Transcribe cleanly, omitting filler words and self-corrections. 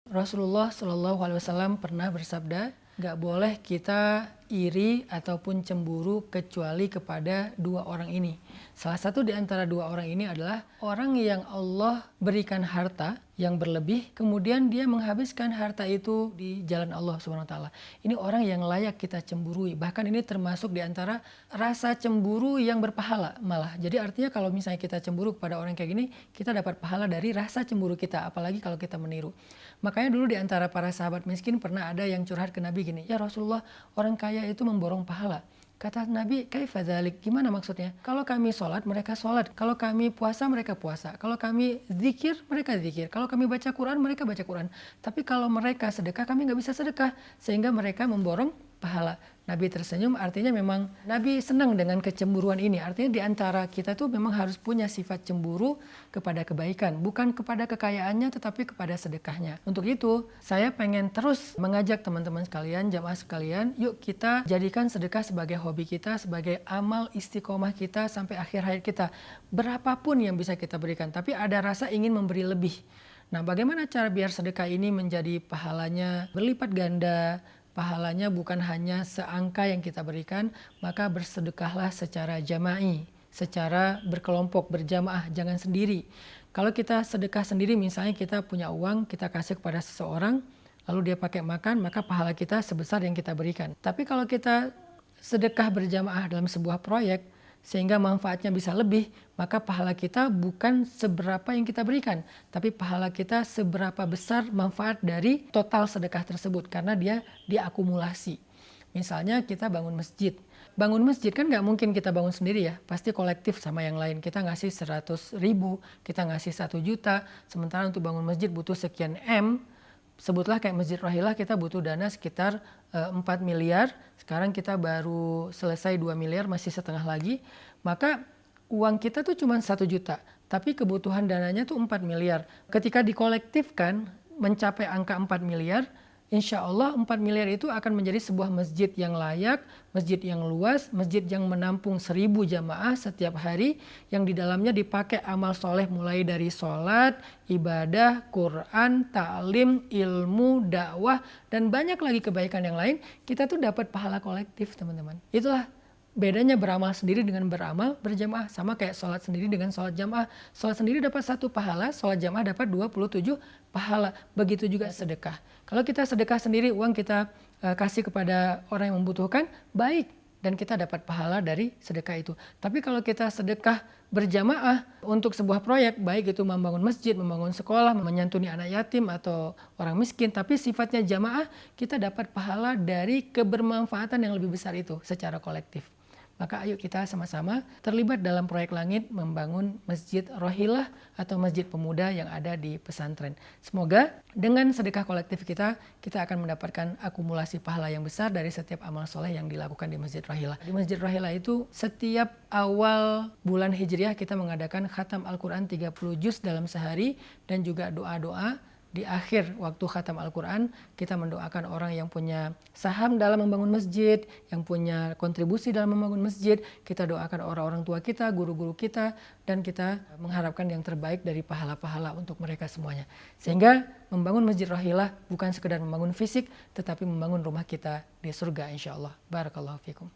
Rasulullah Shallallahu Alaihi Wasallam pernah bersabda, gak boleh kita iri ataupun cemburu kecuali kepada dua orang ini. Salah satu di antara dua orang ini adalah orang yang Allah berikan harta yang berlebih, kemudian dia menghabiskan harta itu di jalan Allah Subhanahu Wa Taala. Ini orang yang layak kita cemburui. Bahkan ini termasuk di antara rasa cemburu yang berpahala malah. Jadi artinya kalau misalnya kita cemburu kepada orang kayak gini, kita dapat pahala dari rasa cemburu kita, apalagi kalau kita meniru. Makanya dulu di antara para sahabat miskin pernah ada yang curhat ke Nabi gini, ya Rasulullah, orang kaya itu memborong pahala. Kata Nabi, kaifa dzalik? Gimana maksudnya? Kalau kami sholat, mereka sholat. Kalau kami puasa, mereka puasa. Kalau kami zikir, mereka zikir. Kalau kami baca Quran, mereka baca Quran. Tapi kalau mereka sedekah, kami nggak bisa sedekah. Sehingga mereka memborong pahala. Nabi tersenyum, artinya memang Nabi senang dengan kecemburuan ini. Artinya di antara kita tuh memang harus punya sifat cemburu kepada kebaikan. Bukan kepada kekayaannya, tetapi kepada sedekahnya. Untuk itu, saya pengen terus mengajak teman-teman sekalian, jamaah sekalian, yuk kita jadikan sedekah sebagai hobi kita, sebagai amal istiqomah kita sampai akhir hayat kita. Berapapun yang bisa kita berikan, tapi ada rasa ingin memberi lebih. Nah, bagaimana cara biar sedekah ini menjadi pahalanya berlipat ganda, pahalanya bukan hanya seangka yang kita berikan, maka bersedekahlah secara jama'i, secara berkelompok, berjamaah, jangan sendiri. Kalau kita sedekah sendiri, misalnya kita punya uang, kita kasih kepada seseorang, lalu dia pakai makan, maka pahala kita sebesar yang kita berikan. Tapi kalau kita sedekah berjamaah dalam sebuah proyek, sehingga manfaatnya bisa lebih, maka pahala kita bukan seberapa yang kita berikan, tapi pahala kita seberapa besar manfaat dari total sedekah tersebut, karena dia diakumulasi. Misalnya kita bangun masjid. Bangun masjid kan nggak mungkin kita bangun sendiri ya, pasti kolektif sama yang lain. Kita ngasih 100.000, kita ngasih 1 juta, sementara untuk bangun masjid butuh sekian M. Sebutlah kayak Masjid Rohilah, kita butuh dana sekitar 4 miliar, sekarang kita baru selesai 2 miliar, masih setengah lagi, maka uang kita tuh cuma 1 juta, tapi kebutuhan dananya tuh 4 miliar. Ketika dikolektifkan mencapai angka 4 miliar, insya Allah 4 miliar itu akan menjadi sebuah masjid yang layak, masjid yang luas, masjid yang menampung 1.000 jamaah setiap hari, yang di dalamnya dipakai amal soleh mulai dari sholat, ibadah, Quran, ta'lim, ilmu, dakwah, dan banyak lagi kebaikan yang lain. Kita tuh dapat pahala kolektif, teman-teman. Itulah bedanya beramal sendiri dengan beramal berjamaah. Sama kayak sholat sendiri dengan sholat jamaah. Sholat sendiri dapat 1 pahala, sholat jamaah dapat 27 pahala. Begitu juga sedekah. Kalau kita sedekah sendiri, uang kita kasih kepada orang yang membutuhkan, baik. Dan kita dapat pahala dari sedekah itu. Tapi kalau kita sedekah berjamaah untuk sebuah proyek, baik itu membangun masjid, membangun sekolah, menyantuni anak yatim atau orang miskin, tapi sifatnya jamaah, kita dapat pahala dari kebermanfaatan yang lebih besar itu secara kolektif. Maka ayo kita sama-sama terlibat dalam proyek langit membangun Masjid Rohilah atau Masjid Pemuda yang ada di pesantren. Semoga dengan sedekah kolektif kita akan mendapatkan akumulasi pahala yang besar dari setiap amal soleh yang dilakukan di Masjid Rohilah. Di Masjid Rohilah itu setiap awal bulan Hijriah kita mengadakan khatam Al-Quran 30 juz dalam sehari dan juga doa-doa. Di akhir waktu khatam Al-Quran, kita mendoakan orang yang punya saham dalam membangun masjid, yang punya kontribusi dalam membangun masjid. Kita doakan orang-orang tua kita, guru-guru kita, dan kita mengharapkan yang terbaik dari pahala-pahala untuk mereka semuanya. Sehingga membangun Masjid Rohilah bukan sekedar membangun fisik, tetapi membangun rumah kita di surga insya Allah. Barakallahu fikum.